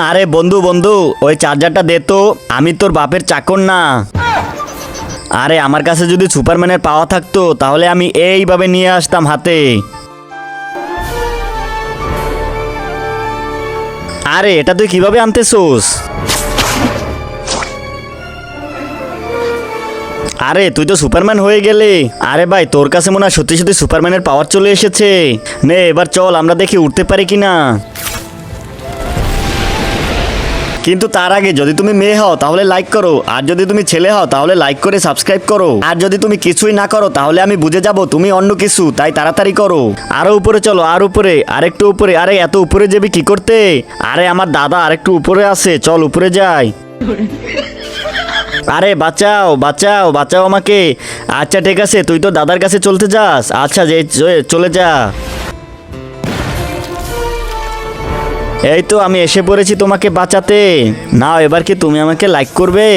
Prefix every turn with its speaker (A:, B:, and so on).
A: আরে বন্ধু বন্ধু, ওই চার্জারটা দে তো, আমি তোর বাপের চাকর না। আরে আমার কাছে যদি সুপারম্যানের পাওয়া থাকতো তাহলে আমি এইভাবে নিয়ে আসতাম হাতে। আরে এটা তুই কিভাবে আনতেছোস? আরে তুই তো সুপারম্যান হয়ে গেলি। আরে ভাই, তোর কাছে মনে হয় সত্যি সত্যি সুপারম্যানের পাওয়ার চলে এসেছে। নে এবার চল আমরা দেখি উঠতে পারি কিনা। কিন্তু তার আগে যদি তুমি মেয়ে হও তাহলে লাইক করো, আর যদি তুমি ছেলে হও তাহলে লাইক করে সাবস্ক্রাইব করো, আর যদি তুমি কিছুই না করো তাহলে আমি বুঝে যাব তুমি অন্য কিছু, তাই তাড়াতাড়ি করো। আরো উপরে চলো, আর উপরে, আরেকটু উপরে। আরে এত উপরে যাবি কি করতে? আরে আমার দাদা আরেকটু উপরে আছে, চল উপরে যাই। আরে বাঁচাও বাঁচাও বাঁচাও আমাকে। আচ্ছা ঠিক আছে, তুই তো দাদার কাছে চলতে যাস, আচ্ছা যে চলে যা। এই তো আমি এসে পড়েছি তোমাকে বাঁচাতে। নাও এবার কি তুমি আমাকে লাইক করবে?